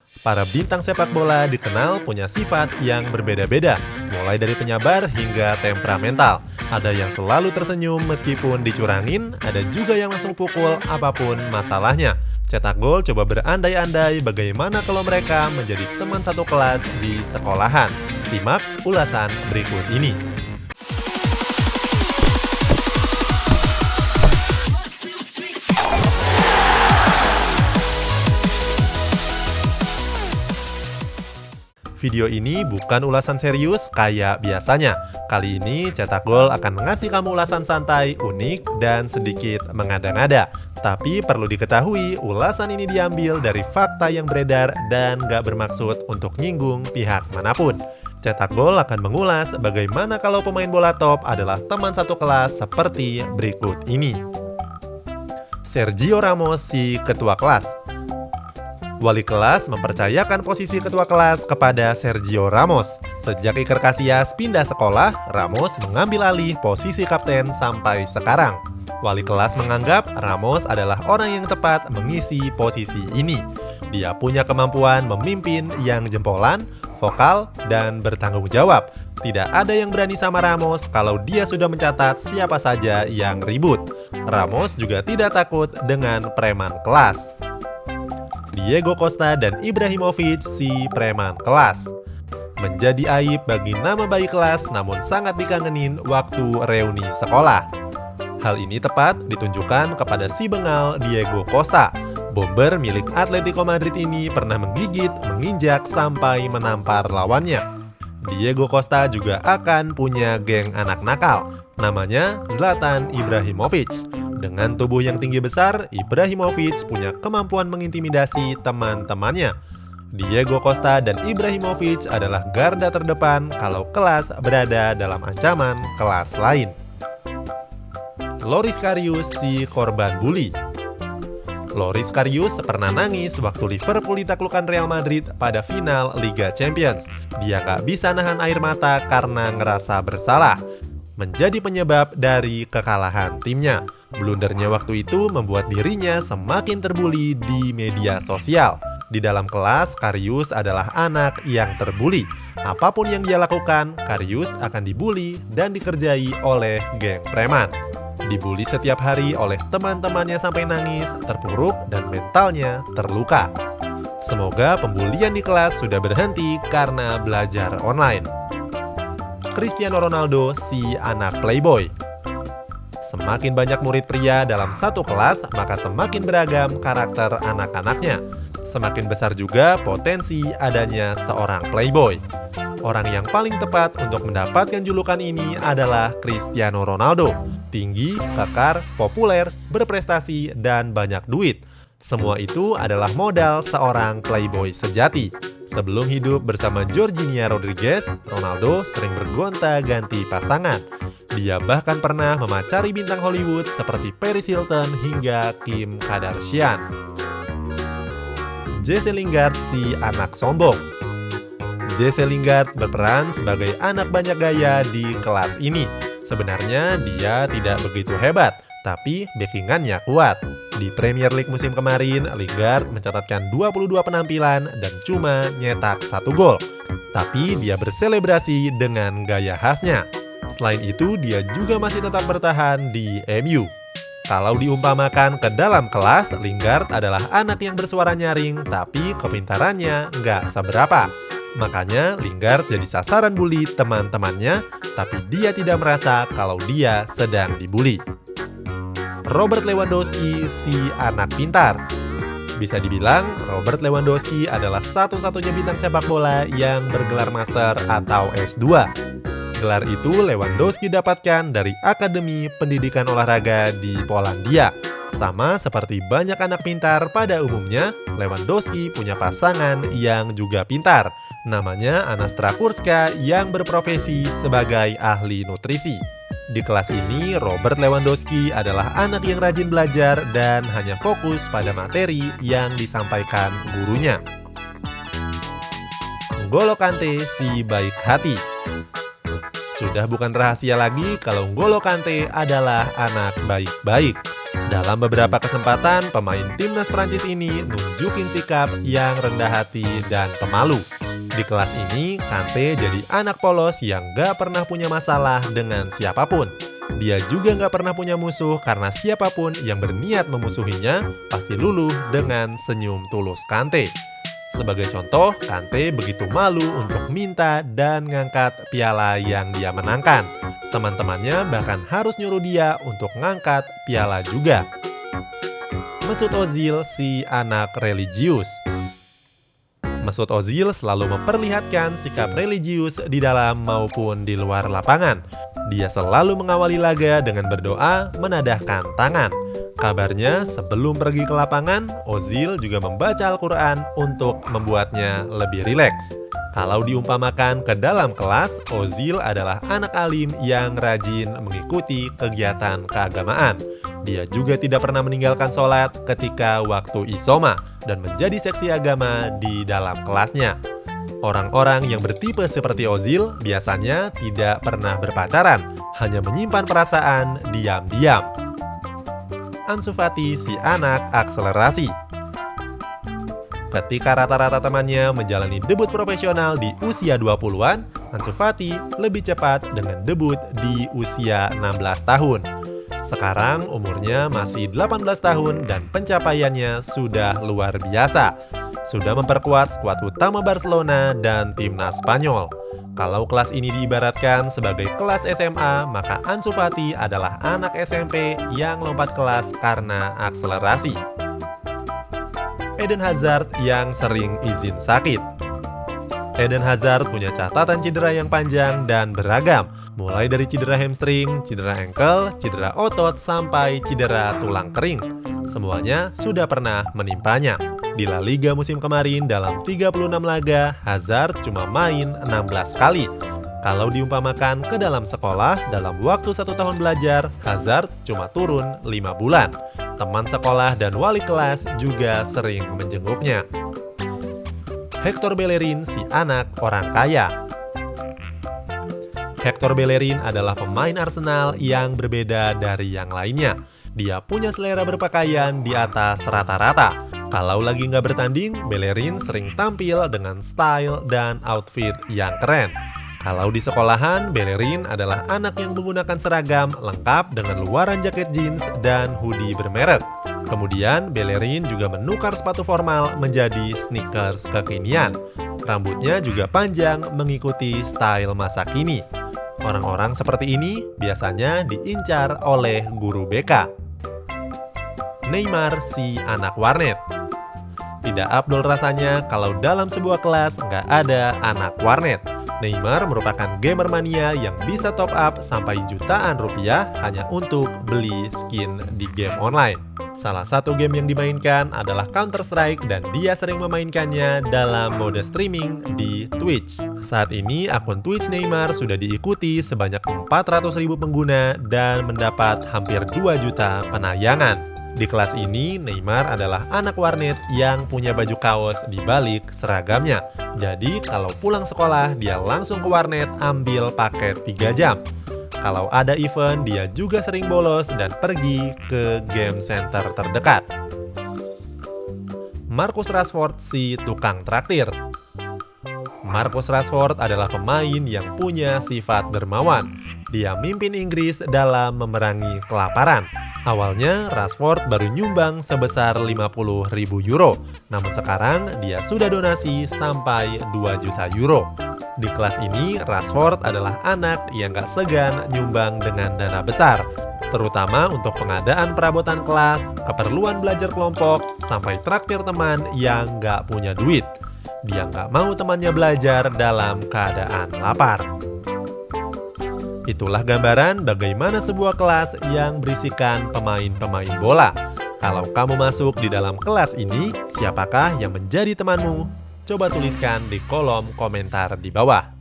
Para bintang sepak bola dikenal punya sifat yang berbeda-beda, mulai dari penyabar hingga temperamental. Ada yang selalu tersenyum meskipun dicurangin, ada juga yang langsung pukul apapun masalahnya. Cetak gol coba berandai-andai bagaimana kalau mereka menjadi teman satu kelas di sekolahan. Simak ulasan berikut ini. Video ini bukan ulasan serius kayak biasanya. Kali ini Cetak Gol akan mengasih kamu ulasan santai, unik, dan sedikit mengada-ngada. Tapi perlu diketahui, ulasan ini diambil dari fakta yang beredar dan gak bermaksud untuk nyinggung pihak manapun. Cetak Gol akan mengulas bagaimana kalau pemain bola top adalah teman satu kelas seperti berikut ini. Sergio Ramos si ketua kelas. Wali kelas mempercayakan posisi ketua kelas kepada Sergio Ramos. Sejak Iker Casillas pindah sekolah, Ramos mengambil alih posisi kapten sampai sekarang. Wali kelas menganggap Ramos adalah orang yang tepat mengisi posisi ini. Dia punya kemampuan memimpin yang jempolan, vokal, dan bertanggung jawab. Tidak ada yang berani sama Ramos kalau dia sudah mencatat siapa saja yang ribut. Ramos juga tidak takut dengan preman kelas. Diego Costa dan Ibrahimovic si preman kelas. Menjadi aib bagi nama baik kelas namun sangat dikangenin waktu reuni sekolah. Hal ini tepat ditunjukkan kepada si bengal Diego Costa. Bomber milik Atletico Madrid ini pernah menggigit, menginjak, sampai menampar lawannya. Diego Costa juga akan punya geng anak nakal. Namanya Zlatan Ibrahimovic. Dengan tubuh yang tinggi besar, Ibrahimovic punya kemampuan mengintimidasi teman-temannya. Diego Costa dan Ibrahimovic adalah garda terdepan kalau kelas berada dalam ancaman kelas lain. Loris Karius si korban bully. Loris Karius pernah nangis waktu Liverpool ditaklukkan Real Madrid pada final Liga Champions. Dia gak bisa nahan air mata karena ngerasa bersalah. Menjadi penyebab dari kekalahan timnya. Blundernya waktu itu membuat dirinya semakin terbuli di media sosial. Di dalam kelas, Karius adalah anak yang terbuli. Apapun yang dia lakukan, Karius akan dibully dan dikerjai oleh geng preman. Dibully setiap hari oleh teman-temannya sampai nangis, terpuruk, dan mentalnya terluka. Semoga pembulian di kelas sudah berhenti karena belajar online. Cristiano Ronaldo si anak playboy. Semakin banyak murid pria dalam satu kelas, maka semakin beragam karakter anak-anaknya. Semakin besar juga potensi adanya seorang playboy. Orang yang paling tepat untuk mendapatkan julukan ini adalah Cristiano Ronaldo. Tinggi, kekar, populer, berprestasi, dan banyak duit. Semua itu adalah modal seorang playboy sejati. Sebelum hidup bersama Georgina Rodriguez, Ronaldo sering bergonta-ganti pasangan. Dia bahkan pernah memacari bintang Hollywood seperti Paris Hilton hingga Kim Kardashian. Jesse Lingard si anak sombong. Jesse Lingard berperan sebagai anak banyak gaya di kelas ini. Sebenarnya dia tidak begitu hebat, tapi backingannya kuat. Di Premier League musim kemarin, Lingard mencatatkan 22 penampilan dan cuma nyetak 1 gol. Tapi dia berselebrasi dengan gaya khasnya. Selain itu, dia juga masih tetap bertahan di MU. Kalau diumpamakan ke dalam kelas, Lingard adalah anak yang bersuara nyaring, tapi kepintarannya nggak seberapa. Makanya Lingard jadi sasaran bully teman-temannya, tapi dia tidak merasa kalau dia sedang dibully. Robert Lewandowski si anak pintar. Bisa dibilang Robert Lewandowski adalah satu-satunya bintang sepak bola yang bergelar master atau S2. Gelar itu Lewandowski dapatkan dari Akademi Pendidikan Olahraga di Polandia. Sama seperti banyak anak pintar pada umumnya, Lewandowski punya pasangan yang juga pintar. Namanya Anastra Kurska yang berprofesi sebagai ahli nutrisi. Di kelas ini, Robert Lewandowski adalah anak yang rajin belajar dan hanya fokus pada materi yang disampaikan gurunya. N'Golo Kante si baik hati. Sudah bukan rahasia lagi kalau N'Golo Kante adalah anak baik-baik. Dalam beberapa kesempatan, pemain timnas Prancis ini nunjukin sikap yang rendah hati dan pemalu. Di kelas ini, Kante jadi anak polos yang gak pernah punya masalah dengan siapapun. Dia juga gak pernah punya musuh karena siapapun yang berniat memusuhinya pasti luluh dengan senyum tulus Kante. Sebagai contoh, Kante begitu malu untuk minta dan ngangkat piala yang dia menangkan. Teman-temannya bahkan harus nyuruh dia untuk ngangkat piala juga. Mesut Ozil, si anak religius. Mesut Ozil selalu memperlihatkan sikap religius di dalam maupun di luar lapangan. Dia selalu mengawali laga dengan berdoa menadahkan tangan. Kabarnya sebelum pergi ke lapangan, Ozil juga membaca Al-Quran untuk membuatnya lebih rileks. Kalau diumpamakan ke dalam kelas, Ozil adalah anak alim yang rajin mengikuti kegiatan keagamaan. Dia juga tidak pernah meninggalkan sholat ketika waktu isoma dan menjadi seksi agama di dalam kelasnya. Orang-orang yang bertipe seperti Ozil biasanya tidak pernah berpacaran, hanya menyimpan perasaan diam-diam. Ansu Fati, si anak akselerasi. Ketika rata-rata temannya menjalani debut profesional di usia 20-an, Ansu Fati lebih cepat dengan debut di usia 16 tahun. Sekarang umurnya masih 18 tahun dan pencapaiannya sudah luar biasa. Sudah memperkuat skuad utama Barcelona dan timnas Spanyol. Kalau kelas ini diibaratkan sebagai kelas SMA, maka Ansu Fati adalah anak SMP yang lompat kelas karena akselerasi. Eden Hazard yang sering izin sakit. Eden Hazard punya catatan cedera yang panjang dan beragam, mulai dari cedera hamstring, cedera ankle, cedera otot, sampai cedera tulang kering. Semuanya sudah pernah menimpanya. Di La Liga musim kemarin dalam 36 laga, Hazard cuma main 16 kali. Kalau diumpamakan ke dalam sekolah, dalam waktu 1 tahun belajar, Hazard cuma turun 5 bulan. Teman sekolah dan wali kelas juga sering menjenguknya. Hector Bellerin, si anak orang kaya. Hector Bellerin adalah pemain Arsenal yang berbeda dari yang lainnya. Dia punya selera berpakaian di atas rata-rata. Kalau lagi nggak bertanding, Bellerin sering tampil dengan style dan outfit yang keren. Kalau di sekolahan, Bellerin adalah anak yang menggunakan seragam lengkap dengan luaran jaket jeans dan hoodie bermerek. Kemudian, Bellerin juga menukar sepatu formal menjadi sneakers kekinian. Rambutnya juga panjang mengikuti style masa kini. Orang-orang seperti ini biasanya diincar oleh guru BK. Neymar, si anak warnet. Tidak afdol rasanya kalau dalam sebuah kelas nggak ada anak warnet. Neymar merupakan gamer mania yang bisa top up sampai jutaan rupiah hanya untuk beli skin di game online. Salah satu game yang dimainkan adalah Counter-Strike dan dia sering memainkannya dalam mode streaming di Twitch. Saat ini akun Twitch Neymar sudah diikuti sebanyak 400.000 pengguna dan mendapat hampir 2 juta penayangan. Di kelas ini, Neymar adalah anak warnet yang punya baju kaos di balik seragamnya. Jadi, kalau pulang sekolah, dia langsung ke warnet ambil paket 3 jam. Kalau ada event, dia juga sering bolos dan pergi ke game center terdekat. Marcus Rashford, si tukang traktir. Marcus Rashford adalah pemain yang punya sifat dermawan. Dia mimpin Inggris dalam memerangi kelaparan. Awalnya, Rashford baru nyumbang sebesar 50.000 euro. Namun sekarang, dia sudah donasi sampai 2 juta euro. Di kelas ini, Rashford adalah anak yang gak segan nyumbang dengan dana besar. Terutama untuk pengadaan perabotan kelas, keperluan belajar kelompok, sampai traktir teman yang gak punya duit. Dia gak mau temannya belajar dalam keadaan lapar. Itulah gambaran bagaimana sebuah kelas yang berisikan pemain-pemain bola. Kalau kamu masuk di dalam kelas ini, siapakah yang menjadi temanmu? Coba tuliskan di kolom komentar di bawah.